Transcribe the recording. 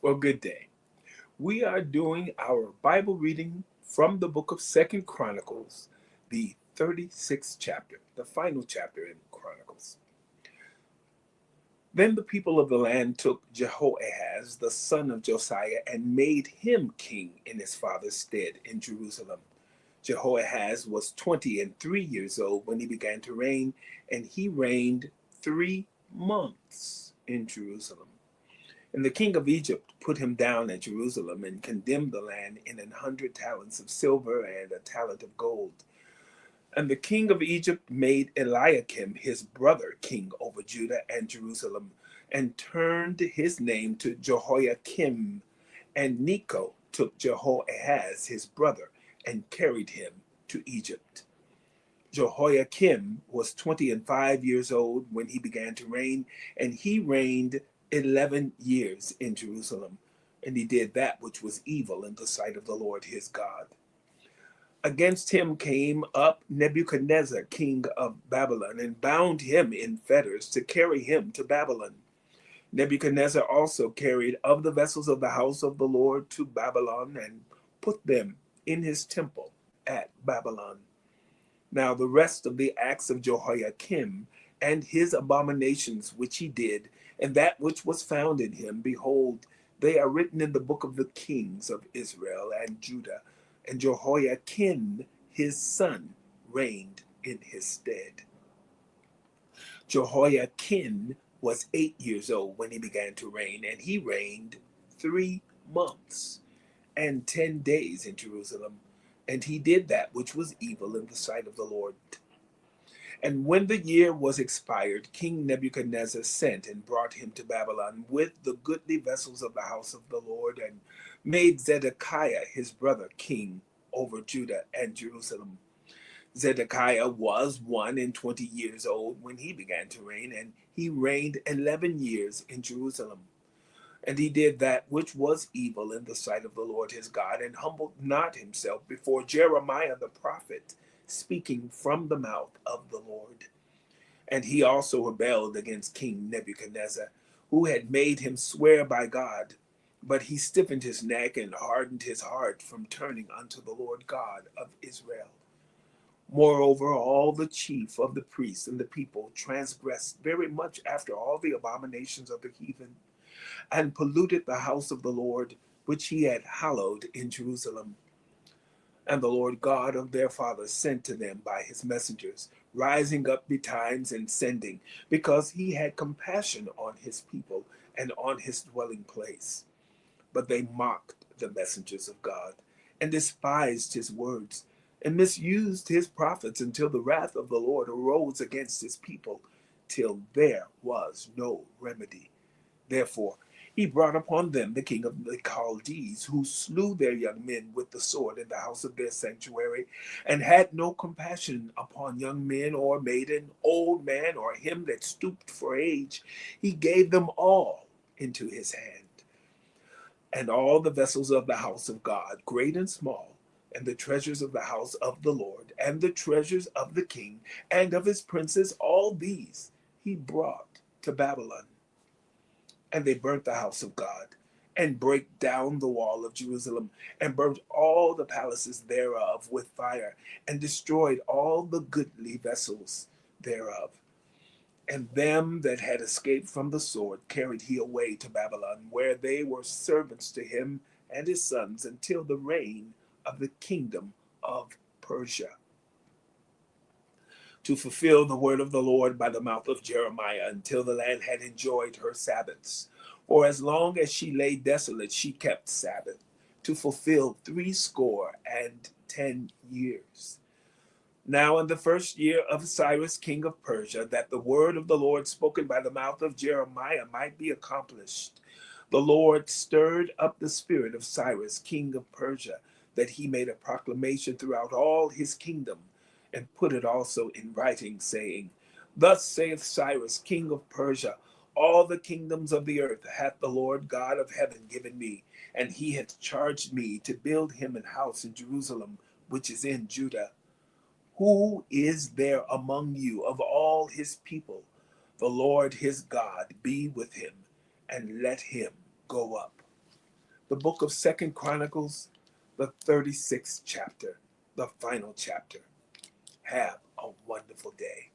Well, good day. We are doing our Bible reading from the book of Second Chronicles, the 36th chapter, the final chapter in Chronicles. Then the people of the land took Jehoahaz, the son of Josiah, and made him king in his father's stead in Jerusalem. Jehoahaz was 23 years old when he began to reign, and he reigned 3 months in Jerusalem. And the king of Egypt put him down at Jerusalem and condemned the land in 100 talents of silver and a talent of gold. And the king of Egypt made Eliakim his brother king over Judah and Jerusalem, and turned his name to Jehoiakim. And Necho took Jehoahaz his brother and carried him to Egypt. Jehoiakim was 25 years old when he began to reign, and he reigned 11 years in Jerusalem. And he did that which was evil in the sight of the Lord his God. Against him came up Nebuchadnezzar, king of Babylon, and bound him in fetters to carry him to Babylon. Nebuchadnezzar also carried of the vessels of the house of the Lord to Babylon and put them in his temple at Babylon. Now the rest of the acts of Jehoiakim and his abominations which he did, and that which was found in him, behold, they are written in the book of the kings of Israel and Judah. And Jehoiakim his son reigned in his stead. Jehoiakim was 8 years old when he began to reign, and he reigned 3 months and 10 days in Jerusalem. And he did that which was evil in the sight of the Lord. And when the year was expired, King Nebuchadnezzar sent and brought him to Babylon with the goodly vessels of the house of the Lord, and made Zedekiah his brother king over Judah and Jerusalem. Zedekiah was 21 years old when he began to reign, and he reigned 11 years in Jerusalem. And he did that which was evil in the sight of the Lord his God, and humbled not himself before Jeremiah the prophet, speaking from the mouth of the Lord. And he also rebelled against King Nebuchadnezzar, who had made him swear by God. But he stiffened his neck and hardened his heart from turning unto the Lord God of Israel. Moreover, all the chief of the priests and the people transgressed very much after all the abominations of the heathen, and polluted the house of the Lord, which he had hallowed in Jerusalem. And the Lord God of their fathers sent to them by his messengers, rising up betimes and sending, because he had compassion on his people and on his dwelling place. But they mocked the messengers of God, and despised his words, and misused his prophets, until the wrath of the Lord arose against his people, till there was no remedy. Therefore he brought upon them the king of the Chaldees, who slew their young men with the sword in the house of their sanctuary, and had no compassion upon young men or maiden, old man, or him that stooped for age. He gave them all into his hand. And all the vessels of the house of God, great and small, and the treasures of the house of the Lord, and the treasures of the king and of his princes, all these he brought to Babylon. And they burnt the house of God, and brake down the wall of Jerusalem, and burnt all the palaces thereof with fire, and destroyed all the goodly vessels thereof. And them that had escaped from the sword carried he away to Babylon, where they were servants to him and his sons until the reign of the kingdom of Persia, to fulfill the word of the Lord by the mouth of Jeremiah, until the land had enjoyed her Sabbaths. For as long as she lay desolate, she kept Sabbath, to fulfill 60 and 10 years. Now in the first year of Cyrus king of Persia, that the word of the Lord spoken by the mouth of Jeremiah might be accomplished, the Lord stirred up the spirit of Cyrus king of Persia, that he made a proclamation throughout all his kingdom, and put it also in writing, saying, Thus saith Cyrus king of Persia, all the kingdoms of the earth hath the Lord God of heaven given me, and he hath charged me to build him an house in Jerusalem, which is in Judah. Who is there among you of all his people? The Lord his God be with him, and let him go up. the book of Second Chronicles, the 36th chapter, the final chapter. Have a wonderful day.